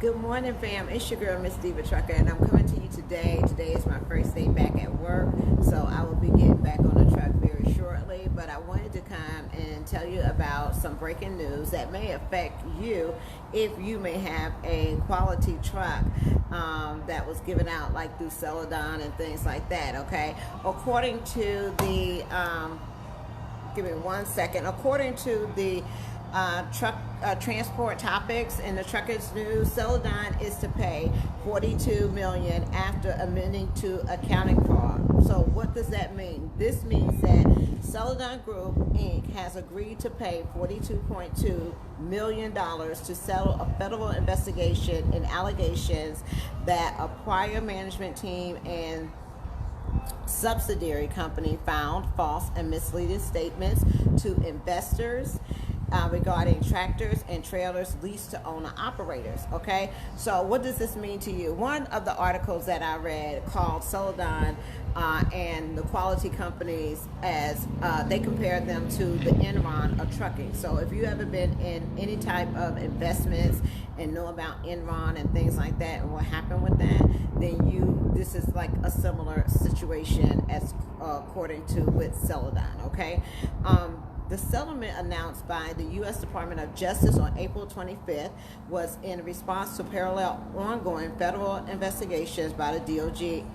Good morning, fam. It's your girl, Miss Diva Trucker, and I'm coming to you today. Today is my first day back at work, so I will be getting back on the truck very shortly. But I wanted to come and tell you about some breaking news that may affect you if you may have a quality truck that was given out like through Celadon and things like that, okay? According to the, give me 1 second, according to the truck transport topics in the Truckers News, Celadon is to pay $42 million after amending to accounting fraud. So what does that mean? This means that Celadon Group Inc. has agreed to pay $42.2 million to settle a federal investigation in allegations that a prior management team and subsidiary company found false and misleading statements to investors regarding tractors and trailers leased to owner-operators, okay? So what does this mean to you? One of the articles that I read called Celadon and the quality companies as they compared them to the Enron of trucking. So if you ever been in any type of investments and know about Enron and things like that and what happened with that, then this is like a similar situation as according to with Celadon, okay? The settlement announced by the U.S. Department of Justice on April 25th was in response to parallel ongoing federal investigations by the DOJ,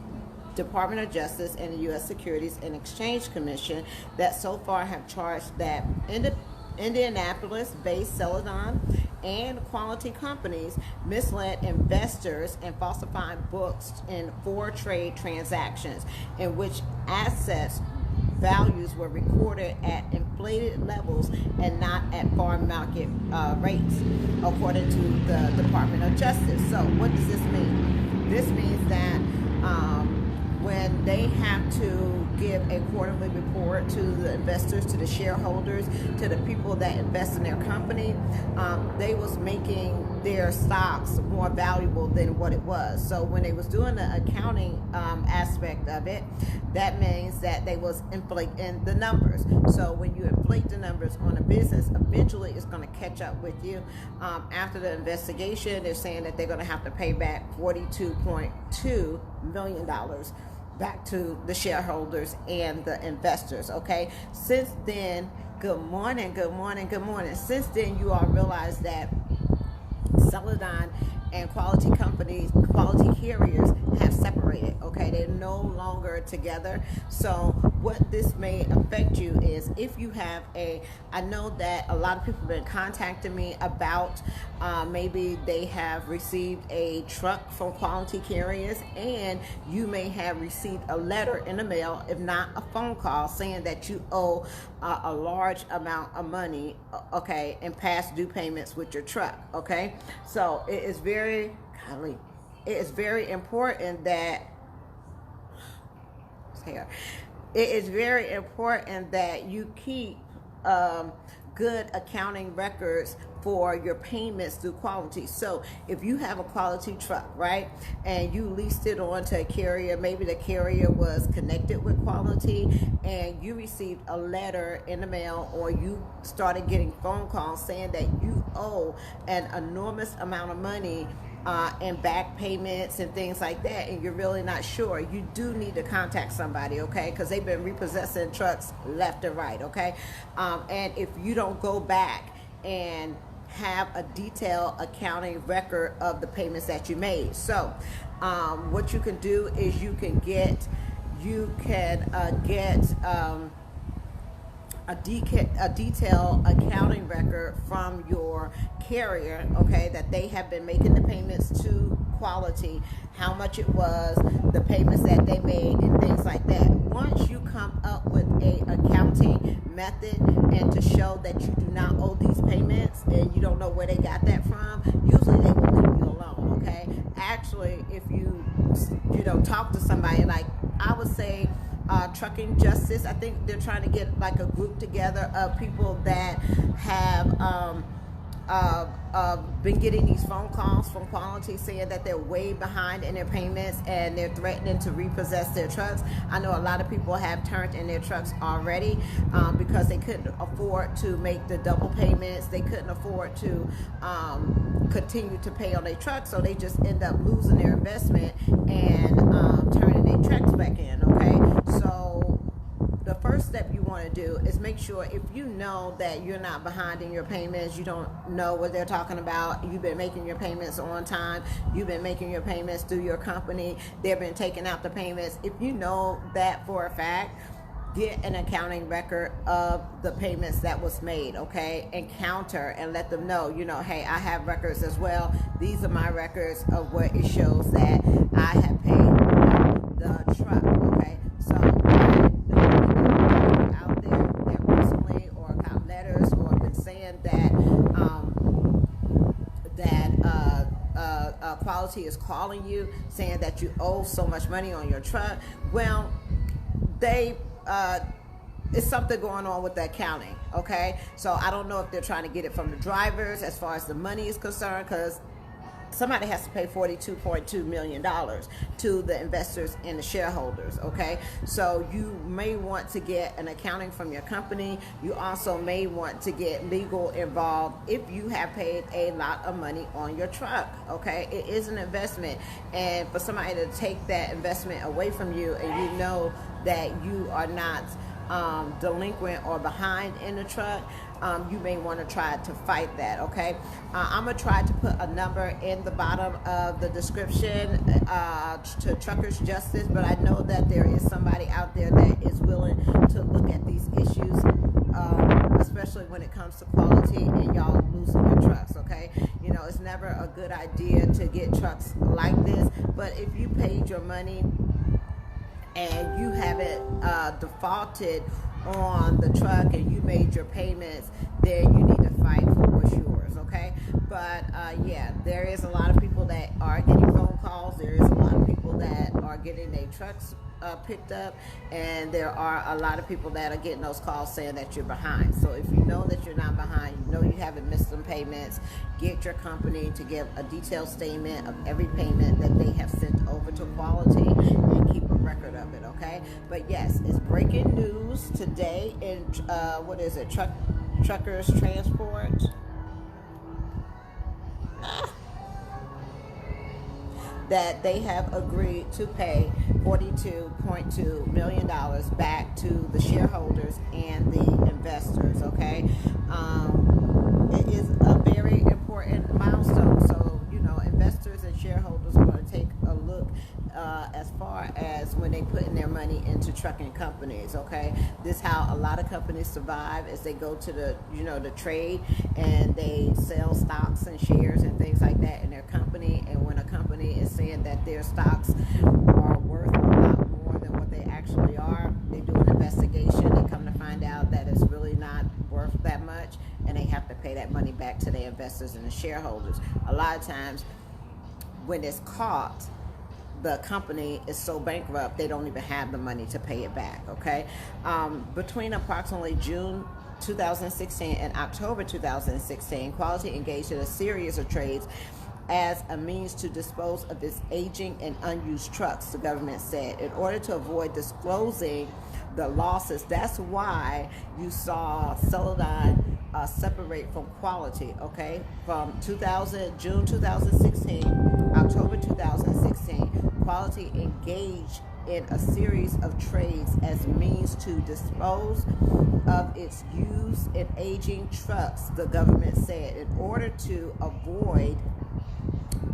Department of Justice, and the U.S. Securities and Exchange Commission that so far have charged that Indianapolis-based Celadon and quality companies misled investors and falsified books in 4 trade transactions in which assets values were recorded at inflated levels and not at farm market rates, according to the Department of Justice. So what does this mean? This means that when they have to give a quarterly report to the investors, to the shareholders, to the people that invest in their company, they was making their stocks more valuable than what it was. So when they was doing the accounting aspect of it, that means that they was inflating the numbers. So when you inflate the numbers on a business, eventually it's going to catch up with you. After the investigation, they're saying that they're going to have to pay back $42.2 million back to the shareholders and the investors, okay? Since then, good morning. Since then, you all realize that Celadon and quality companies, quality carriers have separated, okay? They're no longer together. So what this may affect you is if you have I know that a lot of people have been contacting me about maybe they have received a truck from quality carriers, and you may have received a letter in the mail, if not a phone call, saying that you owe a large amount of money, okay, in past due payments with your truck, okay? So it is very important that you keep good accounting records for your payments through quality. So if you have a quality truck, right, and you leased it on to a carrier, maybe the carrier was connected with quality, and you received a letter in the mail, or you started getting phone calls saying that you owe an enormous amount of money and back payments and things like that, and you're really not sure, you do need to contact somebody, okay? Because they've been repossessing trucks left and right, okay? And if you don't go back and have a detailed accounting record of the payments that you made, so what you can do is you can get a detailed accounting record from your carrier, okay, that they have been making the payments to quality, how much it was, the payments that they made, and things like that. Once you come up with a accounting method and to show that you do not owe these payments and you don't know where they got that from, usually they will leave you alone, okay? Actually, if you talk to somebody, like I would say Trucking Justice, I think they're trying to get like a group together of people that have been getting these phone calls from Quality saying that they're way behind in their payments and they're threatening to repossess their trucks. I know a lot of people have turned in their trucks already because they couldn't afford to make the double payments. They couldn't afford to continue to pay on their trucks, so they just end up losing their investment and turning their trucks back in. Okay, so the first step you want to do is make sure, if you know that you're not behind in your payments, you don't know what they're talking about, you've been making your payments on time, you've been making your payments through your company, they've been taking out the payments. If you know that for a fact, get an accounting record of the payments that was made, okay? And counter and let them know, you know, hey, I have records as well. These are my records of what it shows that I have paid on the truck, okay? So out there that recently or got letters or been saying that Quality is calling you saying that you owe so much money on your truck. Well, they it's something going on with the accounting, okay? So I don't know if they're trying to get it from the drivers as far as the money is concerned, because somebody has to pay $42.2 million to the investors and the shareholders, okay? So you may want to get an accounting from your company. You also may want to get legal involved if you have paid a lot of money on your truck, okay? It is an investment, and for somebody to take that investment away from you and you know that you are not delinquent or behind in the truck, you may want to try to fight that, okay? I'm going to try to put a number in the bottom of the description to Truckers Justice, but I know that there is somebody out there that is willing to look at these issues, especially when it comes to Quality and y'all losing your trucks, okay? You know, it's never a good idea to get trucks like this, but if you paid your money and you haven't defaulted on the truck and you made your payments, then you need to fight for what's yours, okay? But yeah, there is a lot of people that are getting phone calls. There is a lot of people that are getting their trucks picked up, and there are a lot of people that are getting those calls saying that you're behind. So if you know that you're not behind, you know you haven't missed some payments, get your company to give a detailed statement of every payment that they have sent over to Quality and keep a record of it, okay? But yes, it's breaking news today in what is it, Truckers Transport. That they have agreed to pay $42.2 million back to the shareholders and the investors, okay? It is a very important milestone. So, you know, investors and shareholders are going to take a look as far as when they put in their money into trucking companies, okay? This is how a lot of companies survive, as they go to the, you know, the trade and they sell stocks and shares and things like that in their company. And when a company is saying that their stocks are worth a lot more than what they actually are, they do an investigation and come to find out that it's really not worth that much, and they have to pay that money back to their investors and the shareholders. A lot of times when it's caught, the company is so bankrupt they don't even have the money to pay it back, okay? Between approximately June 2016 and October 2016, Quality engaged in a series of trades as a means to dispose of its aging and unused trucks, the government said, in order to avoid disclosing the losses. That's why you saw Celadon separate from Quality, okay? From June 2016, October 2016, Quality engaged in a series of trades as means to dispose of its used and aging trucks, the government said, in order to avoid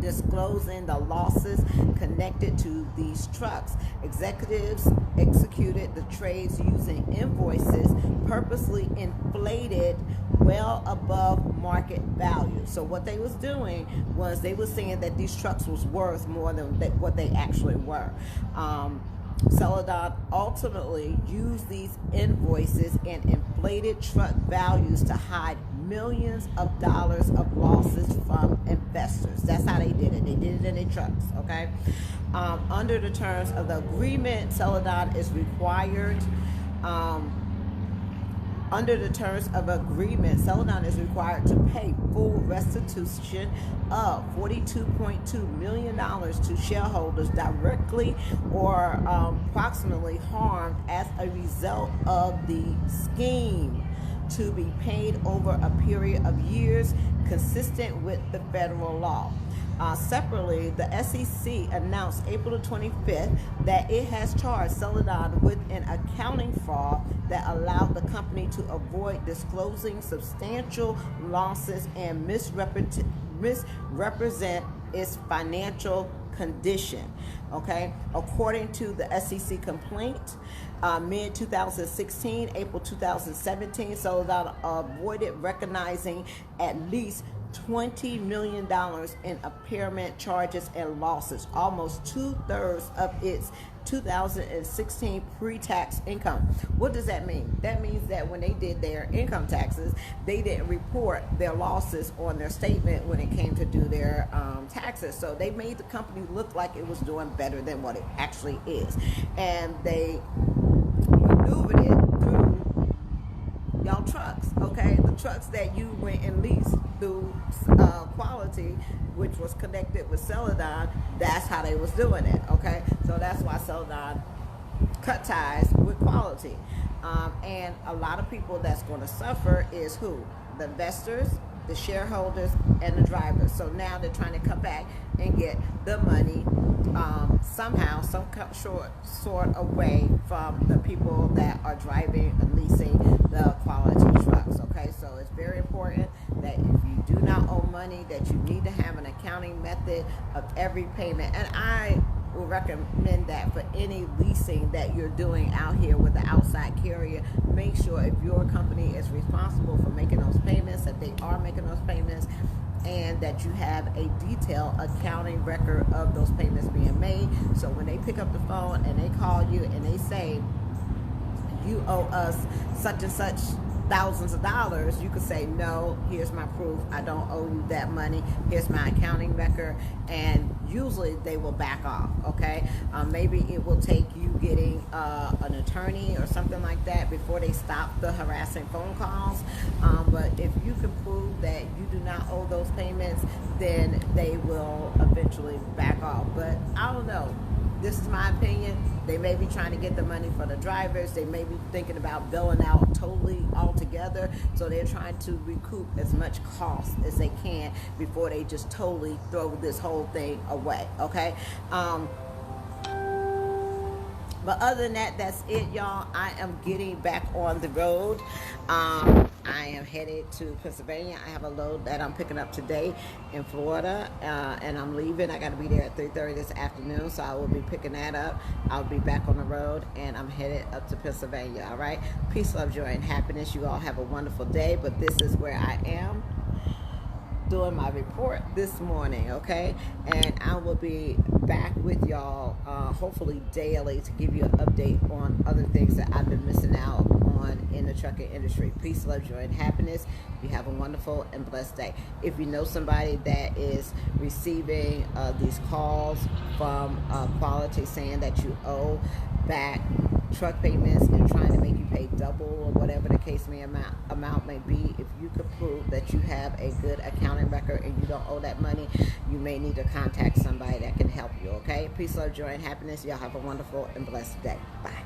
disclosing the losses connected to these trucks. Executives executed the trades using invoices purposely inflated well above market value. So what they was doing was they was saying that these trucks was worth more than what they actually were. Celadon ultimately used these invoices and inflated truck values to hide millions of dollars of losses from investors. That's how they did it. They did it in their trucks, okay? Under the terms of the agreement, Celadon is required Under the terms of agreement, Celadon is required to pay full restitution of $42.2 million to shareholders directly or approximately harmed as a result of the scheme, to be paid over a period of years consistent with the federal law. Separately, the SEC announced April 25th that it has charged Celadon with an accounting fraud that allowed the company to avoid disclosing substantial losses and misrepresent its financial condition. Okay, according to the SEC complaint, mid-2016, April 2017, Celadon avoided recognizing at least $20 million in impairment charges and losses, almost 2/3 of its 2016 pre-tax income. What does that mean? That means that when they did their income taxes, they didn't report their losses on their statement when it came to do their taxes. So they made the company look like it was doing better than what it actually is. And they maneuvered it through y'all trucks, okay? The trucks that you went and leased through Quality, which was connected with Celadon. That's how they was doing it, okay? So that's why Celadon cut ties with Quality. And a lot of people that's going to suffer is who? The investors, the shareholders, and the drivers. So now they're trying to come back and get the money somehow, some sort of way from the people that are driving and leasing the Quality trucks. Okay, so it's very important that if you do not owe money, that you need to have an accounting method of every payment. And I will recommend that for any leasing that you're doing out here with the outside carrier. Make sure if your company is responsible for making those payments, that they are making those payments, and that you have a detailed accounting record of those payments being made. So when they pick up the phone and they call you and they say, you owe us such and such thousands of dollars, you could say, no, here's my proof, I don't owe you that money, here's my accounting record, and usually they will back off, okay? Maybe it will take you getting an attorney or something like that before they stop the harassing phone calls, but if you can prove that you do not owe those payments, then they will eventually back off. But I don't know. This is my opinion. They may be trying to get the money for the drivers. They may be thinking about billing out totally altogether. So they're trying to recoup as much cost as they can before they just totally throw this whole thing away. Okay? But other than that, that's it, y'all. I am getting back on the road. I am headed to Pennsylvania. I have a load that I'm picking up today in Florida, and I'm leaving. I got to be there at 3:30 this afternoon, so I will be picking that up. I'll be back on the road, and I'm headed up to Pennsylvania, all right? Peace, love, joy, and happiness. You all have a wonderful day, but this is where I am doing my report this morning, okay? And I will be back with y'all hopefully daily to give you an update on other things that I've been missing out on in the trucking industry. Peace, love, joy, and happiness. You have a wonderful and blessed day. If you know somebody that is receiving these calls from Quality saying that you owe back truck payments and trying to make you pay double or whatever the case amount may be, if you could prove that you have a good accounting record and you don't owe that money, you may need to contact somebody that can help you, okay? Peace, love, joy, and happiness. Y'all have a wonderful and blessed day. Bye.